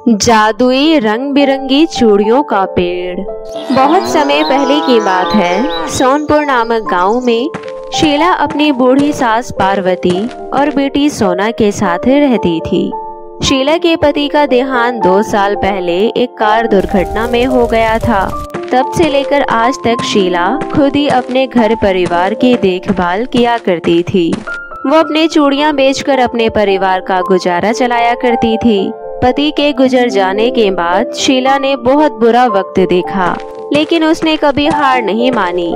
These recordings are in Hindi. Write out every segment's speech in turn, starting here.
जादुई रंग बिरंगी चूड़ियों का पेड़। बहुत समय पहले की बात है। सोनपुर नामक गांव में शीला अपनी बूढ़ी सास पार्वती और बेटी सोना के साथ रहती थी। शीला के पति का देहांत 2 साल पहले एक कार दुर्घटना में हो गया था। तब से लेकर आज तक शीला खुद ही अपने घर परिवार की देखभाल किया करती थी। वो अपने चूड़ियां बेचकर अपने परिवार का गुजारा चलाया करती थी। पति के गुजर जाने के बाद शीला ने बहुत बुरा वक्त देखा, लेकिन उसने कभी हार नहीं मानी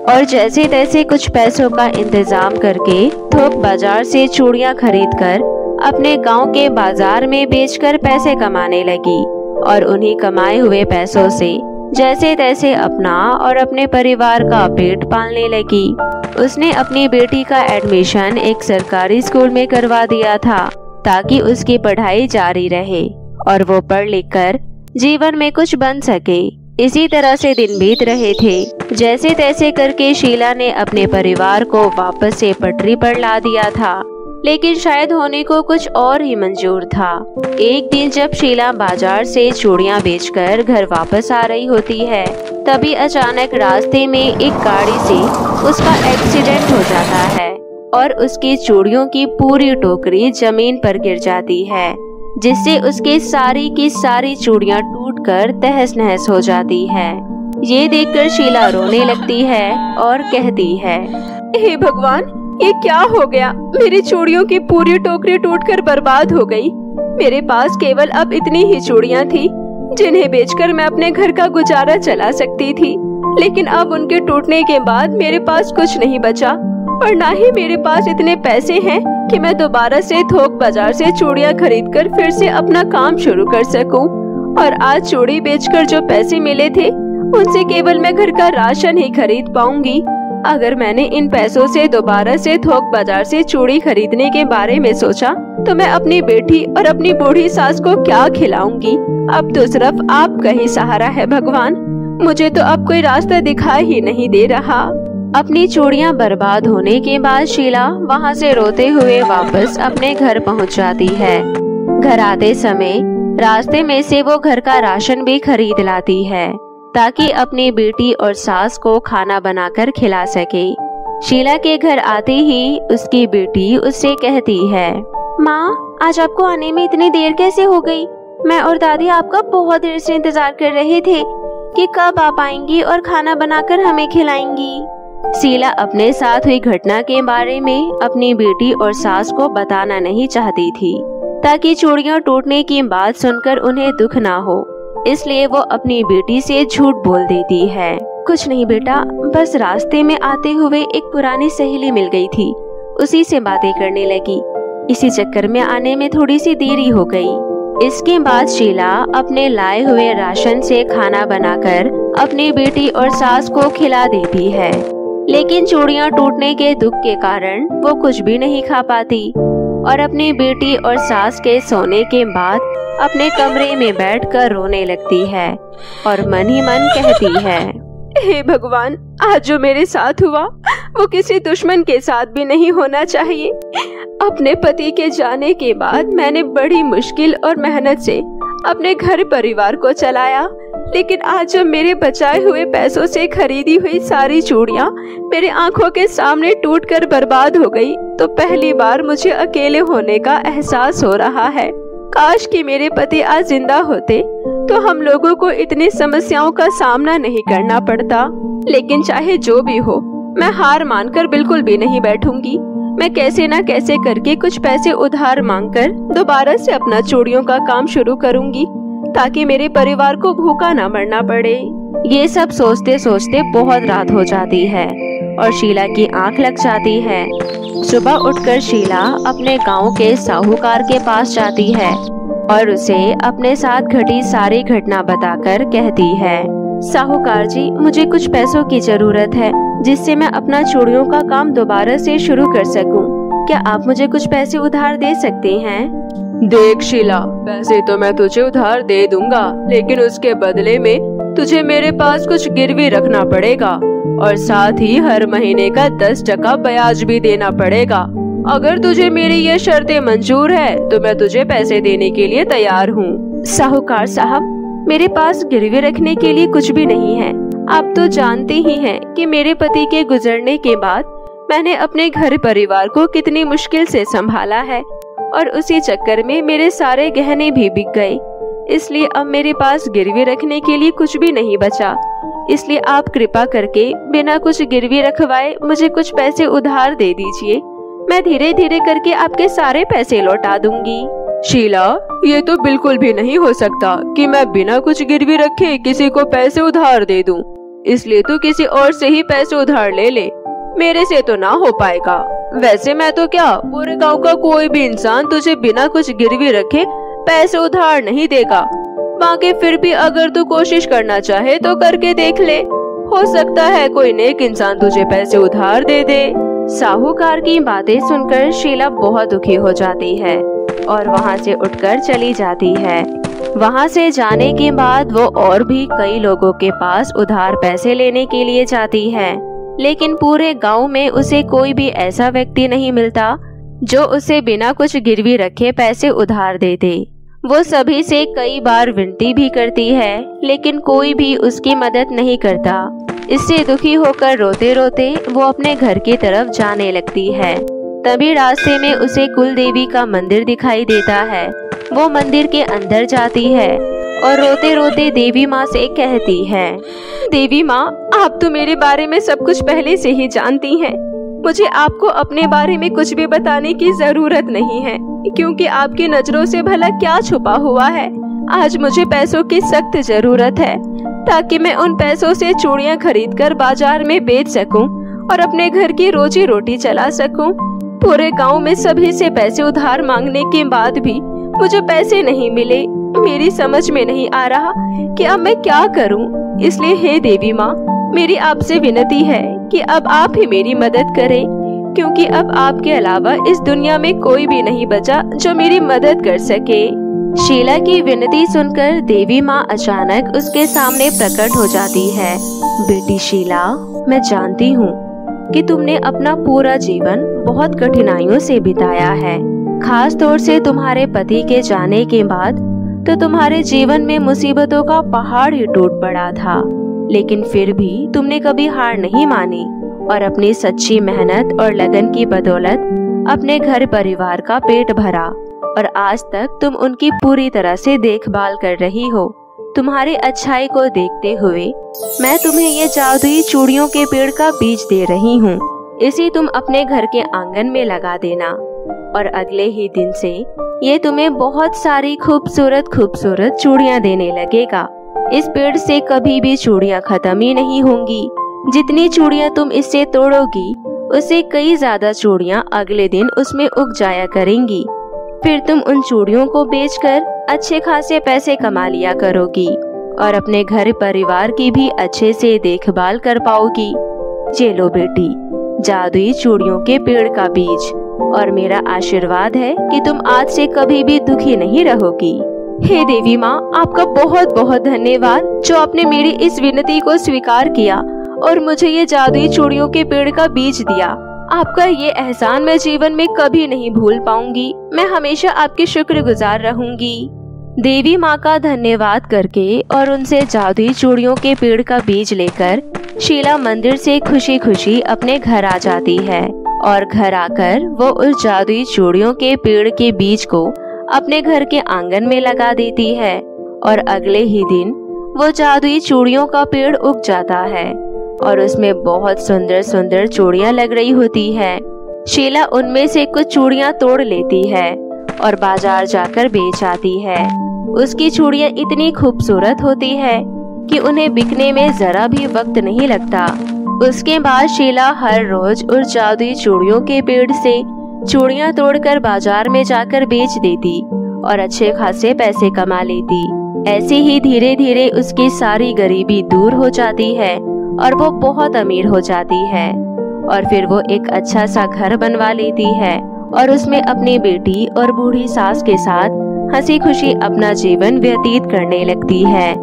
और जैसे तैसे कुछ पैसों का इंतजाम करके थोक बाजार से चूड़ियां खरीदकर अपने गांव के बाजार में बेचकर पैसे कमाने लगी और उन्हीं कमाए हुए पैसों से जैसे तैसे अपना और अपने परिवार का पेट पालने लगी। उसने अपनी बेटी का एडमिशन एक सरकारी स्कूल में करवा दिया था ताकि उसकी पढ़ाई जारी रहे और वो पढ़ लिख कर जीवन में कुछ बन सके। इसी तरह से दिन बीत रहे थे। जैसे तैसे करके शीला ने अपने परिवार को वापस से पटरी पर ला दिया था, लेकिन शायद होने को कुछ और ही मंजूर था। एक दिन जब शीला बाजार से चूड़ियां बेचकर घर वापस आ रही होती है, तभी अचानक रास्ते में एक गाड़ी से उसका एक्सीडेंट हो जाता है और उसकी चूड़ियों की पूरी टोकरी जमीन पर गिर जाती है, जिससे उसके सारी की सारी चूड़ियां टूटकर तहस नहस हो जाती है। ये देखकर शीला रोने लगती है और कहती है, हे भगवान, ये क्या हो गया? मेरी चूड़ियों की पूरी टोकरी टूटकर बर्बाद हो गई। मेरे पास केवल अब इतनी ही चूड़ियां थी जिन्हें बेचकर मैं अपने घर का गुजारा चला सकती थी, लेकिन अब उनके टूटने के बाद मेरे पास कुछ नहीं बचा और ना ही मेरे पास इतने पैसे हैं कि मैं दोबारा से थोक बाजार से चूड़ियां खरीदकर फिर से अपना काम शुरू कर सकूं। और आज चूड़ी बेचकर जो पैसे मिले थे उनसे केवल मैं घर का राशन ही खरीद पाऊंगी। अगर मैंने इन पैसों से दोबारा से थोक बाजार से चूड़ी खरीदने के बारे में सोचा तो मैं अपनी बेटी और अपनी बूढ़ी सास को क्या खिलाऊंगी? अब तो सिर्फ आपका ही सहारा है भगवान। मुझे तो अब कोई रास्ता दिखाई ही नहीं दे रहा। अपनी चूड़ियां बर्बाद होने के बाद शीला वहां से रोते हुए वापस अपने घर पहुंच जाती है। घर आते समय रास्ते में से वो घर का राशन भी खरीद लाती है ताकि अपनी बेटी और सास को खाना बनाकर खिला सके। शीला के घर आते ही उसकी बेटी उससे कहती है, माँ, आज आपको आने में इतनी देर कैसे हो गई? मैं और दादी आपका बहुत देर से इंतजार कर रहे थे कि कब आप आएंगी और खाना बनाकर हमें खिलाएंगी। शीला अपने साथ हुई घटना के बारे में अपनी बेटी और सास को बताना नहीं चाहती थी ताकि चूड़ियां टूटने की बात सुनकर उन्हें दुख ना हो, इसलिए वो अपनी बेटी से झूठ बोल देती है। कुछ नहीं बेटा, बस रास्ते में आते हुए एक पुरानी सहेली मिल गई थी, उसी से बातें करने लगी। इसी चक्कर में आने में थोड़ी सी देरी हो गई। इसके बाद शीला अपने लाए हुए राशन से खाना बनाकर अपनी बेटी और सास को खिला देती है, लेकिन चूड़ियां टूटने के दुख के कारण वो कुछ भी नहीं खा पाती और अपनी बेटी और सास के सोने के बाद अपने कमरे में बैठकर रोने लगती है और मन ही मन कहती है, हे भगवान, आज जो मेरे साथ हुआ वो किसी दुश्मन के साथ भी नहीं होना चाहिए। अपने पति के जाने के बाद मैंने बड़ी मुश्किल और मेहनत से अपने घर परिवार को चलाया, लेकिन आज जब मेरे बचाए हुए पैसों से खरीदी हुई सारी चूड़ियां मेरे आंखों के सामने टूटकर बर्बाद हो गई, तो पहली बार मुझे अकेले होने का एहसास हो रहा है। काश कि मेरे पति आज जिंदा होते तो हम लोगों को इतनी समस्याओं का सामना नहीं करना पड़ता। लेकिन चाहे जो भी हो, मैं हार मानकर बिल्कुल भी नहीं बैठूंगी। मैं कैसे न कैसे करके कुछ पैसे उधार मांगकर दोबारा से अपना चूड़ियों का काम शुरू करूंगी ताकि मेरे परिवार को भूखा न मरना पड़े। ये सब सोचते सोचते बहुत रात हो जाती है और शीला की आंख लग जाती है। सुबह उठकर शीला अपने गांव के साहूकार के पास जाती है और उसे अपने साथ घटी सारी घटना बताकर कहती है, साहूकार जी, मुझे कुछ पैसों की जरूरत है जिससे मैं अपना चूड़ियों का काम दोबारा से शुरू कर सकूं। क्या आप मुझे कुछ पैसे उधार दे सकते हैं? देख शीला, पैसे तो मैं तुझे उधार दे दूंगा, लेकिन उसके बदले में तुझे मेरे पास कुछ गिरवी रखना पड़ेगा और साथ ही हर महीने का 10% ब्याज भी देना पड़ेगा। अगर तुझे मेरी ये शर्तें मंजूर है तो मैं तुझे पैसे देने के लिए तैयार हूँ। साहूकार साहब, मेरे पास गिरवी रखने के लिए कुछ भी नहीं है। आप तो जानते ही हैं कि मेरे पति के गुजरने के बाद मैंने अपने घर परिवार को कितनी मुश्किल से संभाला है और उसी चक्कर में मेरे सारे गहने भी बिक गए। इसलिए अब मेरे पास गिरवी रखने के लिए कुछ भी नहीं बचा। इसलिए आप कृपा करके बिना कुछ गिरवी रखवाए मुझे कुछ पैसे उधार दे दीजिए। मैं धीरे धीरे करके आपके सारे पैसे लौटा दूंगी। शीला, ये तो बिल्कुल भी नहीं हो सकता कि मैं बिना कुछ गिरवी रखे किसी को पैसे उधार दे दूं। इसलिए तू किसी और से ही पैसे उधार ले ले, मेरे से तो ना हो पाएगा। वैसे मैं तो क्या, पूरे गांव का कोई भी इंसान तुझे बिना कुछ गिरवी रखे पैसे उधार नहीं देगा। बाकी फिर भी अगर तू कोशिश करना चाहे तो करके देख ले, हो सकता है कोई नेक इंसान तुझे पैसे उधार दे दे। साहूकार की बातें सुनकर शीला बहुत दुखी हो जाती है और वहाँ से उठकर चली जाती है। वहाँ से जाने के बाद वो और भी कई लोगों के पास उधार पैसे लेने के लिए जाती है, लेकिन पूरे गांव में उसे कोई भी ऐसा व्यक्ति नहीं मिलता जो उसे बिना कुछ गिरवी रखे पैसे उधार दे दे। वो सभी से कई बार विनती भी करती है, लेकिन कोई भी उसकी मदद नहीं करता। इससे दुखी होकर रोते रोते वो अपने घर की तरफ जाने लगती है। तभी रास्ते में उसे कुल देवी का मंदिर दिखाई देता है। वो मंदिर के अंदर जाती है और रोते रोते देवी माँ से कहती है, देवी माँ, आप तो मेरे बारे में सब कुछ पहले से ही जानती हैं। मुझे आपको अपने बारे में कुछ भी बताने की जरूरत नहीं है, क्योंकि आपकी नजरों से भला क्या छुपा हुआ है। आज मुझे पैसों की सख्त जरूरत है, ताकि मैं उन पैसों से चूड़ियाँ खरीदकर बाजार में बेच सकूं और अपने घर की रोजी रोटी चला सकूं। पूरे गांव में सभी से पैसे उधार मांगने के बाद भी मुझे पैसे नहीं मिले। मेरी समझ में नहीं आ रहा कि अब मैं क्या करूं। इसलिए हे देवी माँ, मेरी आपसे विनती है कि अब आप ही मेरी मदद करें, क्योंकि अब आपके अलावा इस दुनिया में कोई भी नहीं बचा जो मेरी मदद कर सके। शीला की विनती सुनकर देवी माँ अचानक उसके सामने प्रकट हो जाती है। बेटी शीला, मैं जानती हूँ कि तुमने अपना पूरा जीवन बहुत कठिनाइयों से बिताया है। खास तौर से तुम्हारे पति के जाने के बाद तो तुम्हारे जीवन में मुसीबतों का पहाड़ ही टूट पड़ा था, लेकिन फिर भी तुमने कभी हार नहीं मानी और अपनी सच्ची मेहनत और लगन की बदौलत अपने घर परिवार का पेट भरा और आज तक तुम उनकी पूरी तरह से देखभाल कर रही हो। तुम्हारी अच्छाई को देखते हुए मैं तुम्हें ये जादुई चूड़ियों के पेड़ का बीज दे रही हूँ। इसे तुम अपने घर के आंगन में लगा देना और अगले ही दिन से ये तुम्हें बहुत सारी खूबसूरत खूबसूरत चूड़ियाँ देने लगेगा। इस पेड़ से कभी भी चूड़ियाँ खत्म ही नहीं होंगी। जितनी चूड़ियाँ तुम इससे तोड़ोगी, उससे कई ज्यादा चूड़ियाँ अगले दिन उसमें उग जाया करेंगी। फिर तुम उन चूड़ियों को बेचकर अच्छे खासे पैसे कमा लिया करोगी और अपने घर परिवार की भी अच्छे से देखभाल कर पाओगी। ये लो बेटी, जादुई चूड़ियों के पेड़ का बीज, और मेरा आशीर्वाद है कि तुम आज से कभी भी दुखी नहीं रहोगी। हे देवी माँ, आपका बहुत बहुत धन्यवाद जो आपने मेरी इस विनती को स्वीकार किया और मुझे ये जादुई चूड़ियों के पेड़ का बीज दिया। आपका ये एहसान मैं जीवन में कभी नहीं भूल पाऊंगी। मैं हमेशा आपकी शुक्रगुजार रहूंगी। देवी माँ का धन्यवाद करके और उनसे जादुई चूड़ियों के पेड़ का बीज लेकर शीला मंदिर से खुशी खुशी अपने घर आ जाती है और घर आकर वो उस जादुई चूड़ियों के पेड़ के बीज को अपने घर के आंगन में लगा देती है और अगले ही दिन वो जादुई चूड़ियों का पेड़ उग जाता है और उसमें बहुत सुंदर सुंदर चूड़ियाँ लग रही होती है। शीला उनमें से कुछ चूड़ियाँ तोड़ लेती है और बाजार जाकर बेच आती है। उसकी चूड़ियाँ इतनी खूबसूरत होती है कि उन्हें बिकने में जरा भी वक्त नहीं लगता। उसके बाद शीला हर रोज उस जादुई चूड़ियों के पेड़ से चूड़ियाँ तोड़कर बाजार में जाकर बेच देती और अच्छे खासे पैसे कमा लेती। ऐसे ही धीरे धीरे उसकी सारी गरीबी दूर हो जाती है और वो बहुत अमीर हो जाती है और फिर वो एक अच्छा सा घर बनवा लेती है और उसमें अपनी बेटी और बूढ़ी सास के साथ हंसी खुशी अपना जीवन व्यतीत करने लगती है।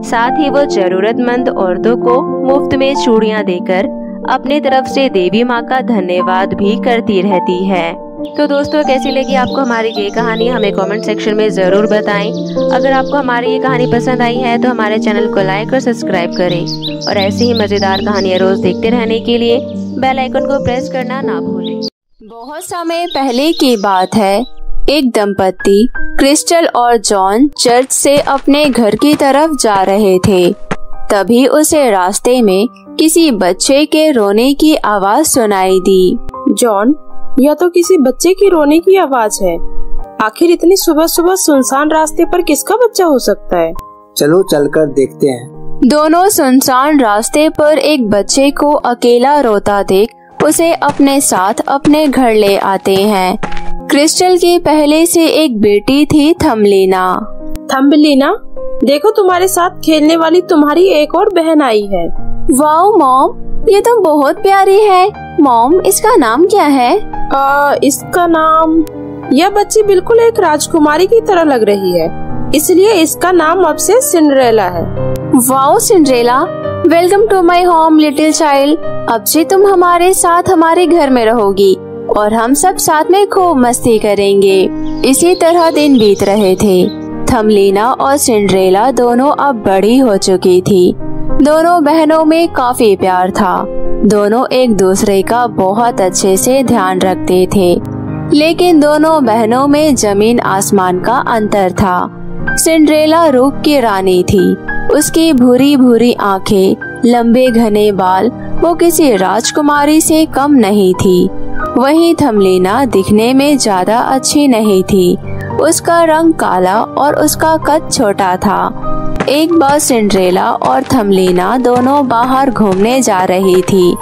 साथ ही वो जरूरतमंद औरतों को मुफ्त में चूड़ियाँ देकर अपने तरफ से देवी माँ का धन्यवाद भी करती रहती है। तो दोस्तों, कैसी लगी आपको हमारी ये कहानी, हमें कमेंट सेक्शन में ज़रूर बताएं। अगर आपको हमारी ये कहानी पसंद आई है तो हमारे चैनल को लाइक और सब्सक्राइब करें और ऐसी ही मज़ेदार कहानियाँ रोज़ देखते रहने के लिए बेल आइकन को प्रेस करना ना भूलें। बहुत समय पहले की बात है। एक दंपति क्रिस्टल और जॉन चर्च से अपने घर की तरफ जा रहे थे। तभी उसे रास्ते में किसी बच्चे के रोने की आवाज सुनाई दी। जॉन, यह तो किसी बच्चे की रोने की आवाज है। आखिर इतनी सुबह सुबह सुनसान रास्ते पर किसका बच्चा हो सकता है? चलो चलकर देखते हैं। दोनों सुनसान रास्ते पर एक बच्चे को अकेला रोता देख उसे अपने साथ अपने घर ले आते हैं। क्रिस्टल की पहले से एक बेटी थी, थम्बलिना। थम्बलिना, देखो तुम्हारे साथ खेलने वाली तुम्हारी एक और बहन आई है। वाओ मॉम, ये तो बहुत प्यारी है। मॉम, इसका नाम क्या है? इसका नाम, यह बच्ची बिल्कुल एक राजकुमारी की तरह लग रही है, इसलिए इसका नाम अब से सिंड्रेला है। Wow Cinderella, welcome to my home little child. अब से तुम हमारे साथ हमारे घर में रहोगी और हम सब साथ में खूब मस्ती करेंगे। इसी तरह दिन बीत रहे थे। थम्बलिना और सिंड्रेला दोनों अब बड़ी हो चुकी थी। दोनों बहनों में काफी प्यार था। दोनों एक दूसरे का बहुत अच्छे से ध्यान रखते थे, लेकिन दोनों बहनों में जमीन आसमान का अंतर था। सिंड्रेला रूप की रानी थी। उसकी भूरी भूरी आंखें, लंबे घने बाल, वो किसी राजकुमारी से कम नहीं थी। वहीं थम्बलिना दिखने में ज्यादा अच्छी नहीं थी। उसका रंग काला और उसका कद छोटा था। एक बार सिंड्रेला और थम्बलिना दोनों बाहर घूमने जा रही थी।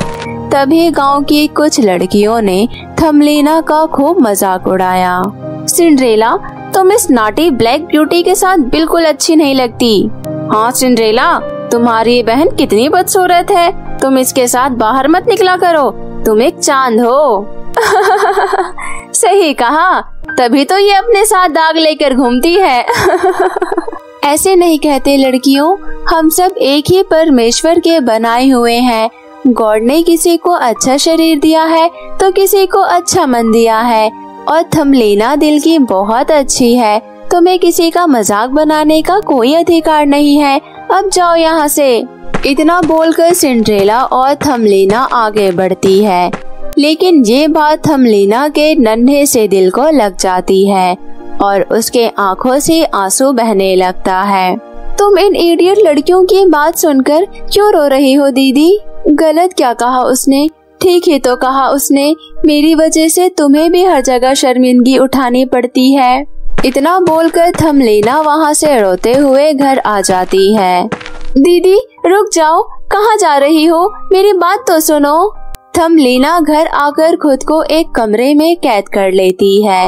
तभी गांव की कुछ लड़कियों ने थम्बलिना का खूब मजाक उड़ाया। सिंड्रेला, तुम इस नाटी ब्लैक ब्यूटी के साथ बिल्कुल अच्छी नहीं लगती। हाँ सिंड्रेला, तुम्हारी बहन कितनी बदसूरत है। तुम इसके साथ बाहर मत निकला करो, तुम एक चांद हो। सही कहा, तभी तो ये अपने साथ दाग लेकर घूमती है। ऐसे नहीं कहते लड़कियों, हम सब एक ही परमेश्वर के बनाए हुए हैं। गॉड ने किसी को अच्छा शरीर दिया है तो किसी को अच्छा मन दिया है, और थम्बलिना दिल की बहुत अच्छी है। तुम्हें किसी का मजाक बनाने का कोई अधिकार नहीं है। अब जाओ यहाँ से। इतना बोलकर सिंड्रेला और थम्बलिना आगे बढ़ती है, लेकिन ये बात थम्बलिना के नन्हे से दिल को लग जाती है और उसके आंखों से आंसू बहने लगता है। तुम इन इडियट लड़कियों की बात सुनकर क्यों रो रही हो दीदी? गलत क्या कहा उसने? ठीक ही तो कहा उसने। मेरी वजह से तुम्हें भी हर जगह शर्मिंदगी उठानी पड़ती है। इतना बोलकर थम्बलिना वहाँ से रोते हुए घर आ जाती है। दीदी रुक जाओ, कहाँ जा रही हो? मेरी बात तो सुनो। थम्बलिना घर आकर खुद को एक कमरे में कैद कर लेती है।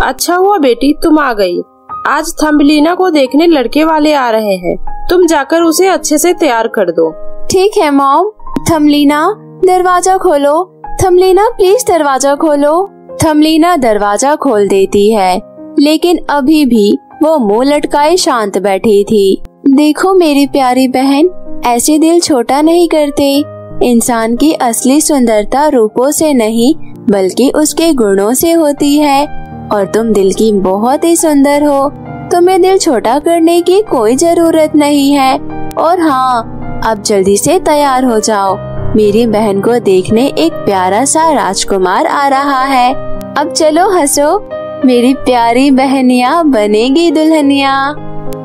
अच्छा हुआ बेटी तुम आ गई। आज थम्बलिना को देखने लड़के वाले आ रहे हैं। तुम जाकर उसे अच्छे से तैयार कर दो। ठीक है मॉम। थम्बलिना, दरवाजा खोलो। थम्बलिना प्लीज दरवाजा खोलो। थम्बलिना दरवाजा खोल देती है, लेकिन अभी भी वो मुंह लटकाए शांत बैठी थी। देखो मेरी प्यारी बहन, ऐसे दिल छोटा नहीं करते। इंसान की असली सुंदरता रूपों से नहीं बल्कि उसके गुणों से होती है, और तुम दिल की बहुत ही सुंदर हो। तुम्हें दिल छोटा करने की कोई जरूरत नहीं है। और हाँ, अब जल्दी से तैयार हो जाओ। मेरी बहन को देखने एक प्यारा सा राजकुमार आ रहा है। अब चलो हंसो, मेरी प्यारी बहनिया बनेगी दुल्हनिया।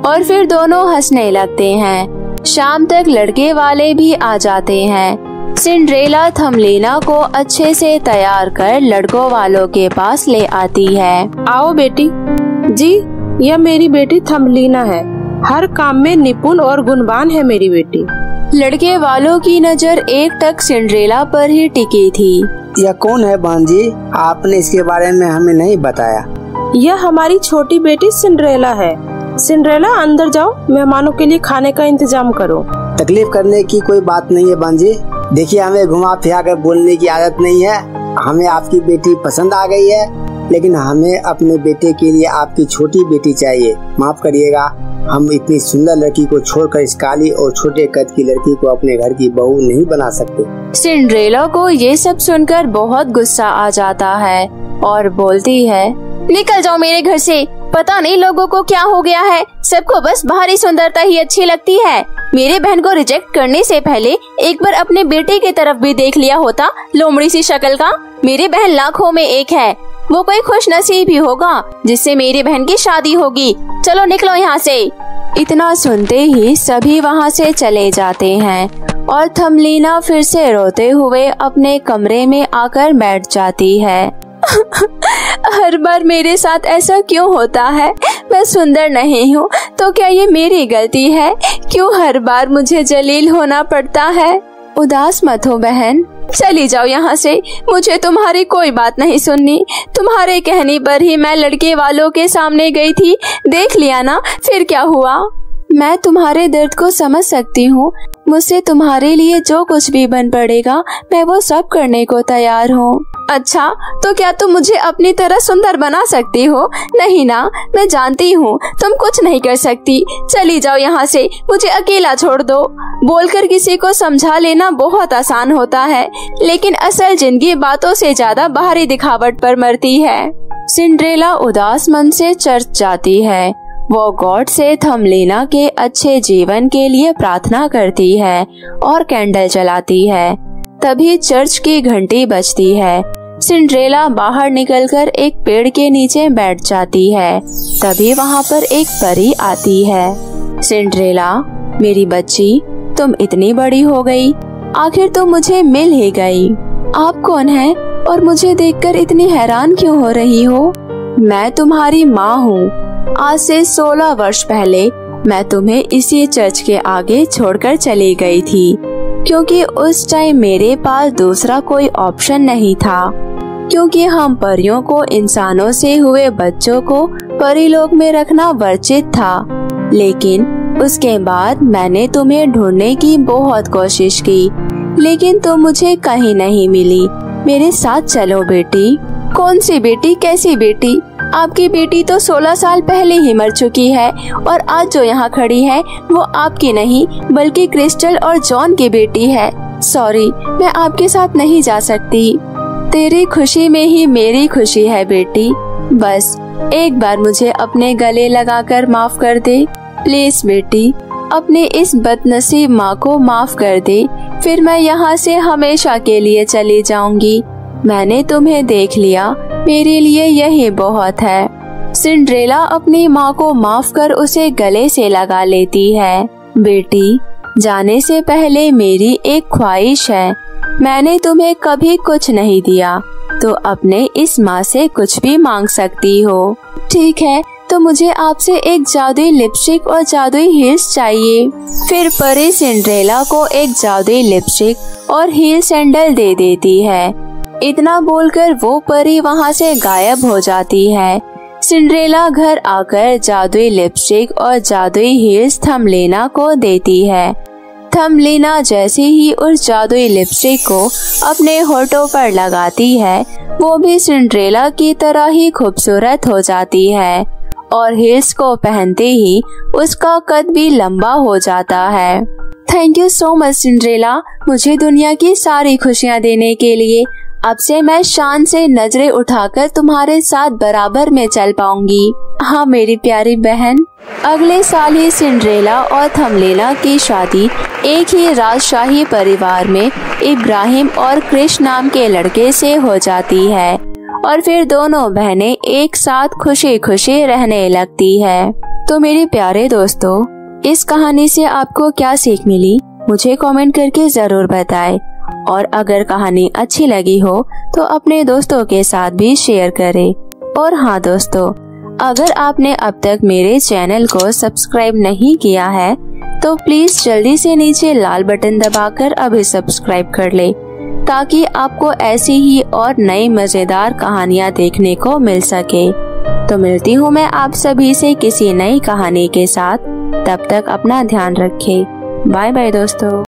और फिर दोनों हंसने लगते हैं। शाम तक लड़के वाले भी आ जाते हैं। सिंड्रेला थम्बलिना को अच्छे से तैयार कर लड़कों वालों के पास ले आती है। आओ बेटी। जी, यह मेरी बेटी थम्बलिना है। हर काम में निपुण और गुणवान है मेरी बेटी। लड़के वालों की नजर एक टक सिंड्रेला पर ही टिकी थी। यह कौन है बहन जी? आपने इसके बारे में हमें नहीं बताया। यह हमारी छोटी बेटी सिंड्रेला है। सिंड्रेला अंदर जाओ, मेहमानों के लिए खाने का इंतजाम करो। तकलीफ करने की कोई बात नहीं है बहन जी। देखिए, हमें घुमा फिरा कर बोलने की आदत नहीं है। हमें आपकी बेटी पसंद आ गई है, लेकिन हमें अपने बेटे के लिए आपकी छोटी बेटी चाहिए। माफ करिएगा, हम इतनी सुंदर लड़की को छोड़कर इस काली और छोटे कद की लड़की को अपने घर की बहू नहीं बना सकते। सिंड्रेला को ये सब सुनकर बहुत गुस्सा आ जाता है। और बोलती है, निकल जाओ मेरे घर से। पता नहीं लोगों को क्या हो गया है, सबको बस बाहरी सुंदरता ही अच्छी लगती है। मेरे बहन को रिजेक्ट करने से पहले एक बार अपने बेटे की तरफ भी देख लिया होता, लोमड़ी सी शक्ल का। मेरी बहन लाखों में एक है, वो कोई खुश नसीब ही होगा जिससे मेरी बहन की शादी होगी। चलो निकलो यहाँ से। इतना सुनते ही सभी वहाँ से चले जाते हैं और थमलीना फिर से रोते हुए अपने कमरे में आकर बैठ जाती है। हर बार मेरे साथ ऐसा क्यों होता है? मैं सुंदर नहीं हूँ तो क्या ये मेरी गलती है? क्यों हर बार मुझे जलील होना पड़ता है? उदास मत हो बहन, चली जाओ यहाँ से। मुझे तुम्हारी कोई बात नहीं सुननी। तुम्हारे कहने पर ही मैं लड़के वालों के सामने गई थी, देख लिया ना, फिर क्या हुआ? मैं तुम्हारे दर्द को समझ सकती हूँ। मुझसे तुम्हारे लिए जो कुछ भी बन पड़ेगा मैं वो सब करने को तैयार हूँ। अच्छा, तो क्या तुम मुझे अपनी तरह सुंदर बना सकती हो? नहीं ना, मैं जानती हूँ तुम कुछ नहीं कर सकती। चली जाओ यहाँ से, मुझे अकेला छोड़ दो। बोलकर किसी को समझा लेना बहुत आसान होता है, लेकिन असल जिंदगी बातों से ज्यादा बाहरी दिखावट पर मरती है। सिंड्रेला उदास मन से चर्च जाती है। वो गॉड से थमलीना के अच्छे जीवन के लिए प्रार्थना करती है और कैंडल जलाती है। तभी चर्च की घंटी बजती है। सिंड्रेला बाहर निकलकर एक पेड़ के नीचे बैठ जाती है। तभी वहाँ पर एक परी आती है। सिंड्रेला, मेरी बच्ची, तुम इतनी बड़ी हो गई, आखिर तुम मुझे मिल ही गई। आप कौन हैं और मुझे देखकर इतनी हैरान क्यों हो रही हो? मैं तुम्हारी माँ हूँ। आज से 16 वर्ष पहले मैं तुम्हें इसी चर्च के आगे छोड़कर चली गई थी, क्योंकि उस टाइम मेरे पास दूसरा कोई ऑप्शन नहीं था। क्योंकि हम परियों को इंसानों से हुए बच्चों को परीलोक में रखना वर्जित था। लेकिन उसके बाद मैंने तुम्हें ढूंढने की बहुत कोशिश की, लेकिन तुम मुझे कहीं नहीं मिली। मेरे साथ चलो बेटी। कौन सी बेटी? कैसी बेटी? आपकी बेटी तो 16 साल पहले ही मर चुकी है और आज जो यहाँ खड़ी है वो आपकी नहीं बल्कि क्रिस्टल और जॉन की बेटी है। सॉरी, मैं आपके साथ नहीं जा सकती। तेरी खुशी में ही मेरी खुशी है बेटी। बस एक बार मुझे अपने गले लगाकर माफ कर दे प्लीज बेटी। अपने इस बदनसीब माँ को माफ कर दे, फिर मैं यहाँ से हमेशा के लिए चली जाऊंगी। मैंने तुम्हें देख लिया, मेरे लिए यही बहुत है। सिंड्रेला अपनी माँ को माफ कर उसे गले से लगा लेती है। बेटी, जाने से पहले मेरी एक ख्वाहिश है। मैंने तुम्हें कभी कुछ नहीं दिया, तो अपने इस माँ से कुछ भी मांग सकती हो। ठीक है, तो मुझे आपसे एक जादुई लिपस्टिक और जादुई हील्स चाहिए। फिर परी सिंड्रेला को एक जादुई लिपस्टिक और हील सैंडल दे देती है। इतना बोलकर वो परी वहाँ से गायब हो जाती है। सिंड्रेला घर आकर जादुई लिपस्टिक और जादुई हील्स थमलीना को देती है। थमलीना जैसे ही उस जादुई लिपस्टिक को अपने होठों पर लगाती है, वो भी सिंड्रेला की तरह ही खूबसूरत हो जाती है और हील्स को पहनते ही उसका कद भी लंबा हो जाता है। Thank you so much Cinderella, मुझे दुनिया की सारी खुशियाँ देने के लिए। अब से मैं शान से नजरें उठाकर तुम्हारे साथ बराबर में चल पाऊंगी। हाँ मेरी प्यारी बहन। अगले साल ही सिंड्रेला और थमलीना की शादी एक ही राजशाही परिवार में इब्राहिम और क्रिश नाम के लड़के से हो जाती है और फिर दोनों बहनें एक साथ खुशी खुशी रहने लगती है। तो मेरे प्यारे दोस्तों, इस कहानी से आपको क्या सीख मिली मुझे कमेंट करके जरूर बताएं। और अगर कहानी अच्छी लगी हो तो अपने दोस्तों के साथ भी शेयर करें। और हाँ दोस्तों, अगर आपने अब तक मेरे चैनल को सब्सक्राइब नहीं किया है तो प्लीज जल्दी से नीचे लाल बटन दबाकर अभी सब्सक्राइब कर ले, ताकि आपको ऐसी ही और नई मजेदार कहानियाँ देखने को मिल सके। तो मिलती हूँ मैं आप सभी से किसी नई कहानी के साथ। तब तक अपना ध्यान रखें। बाय बाय दोस्तों।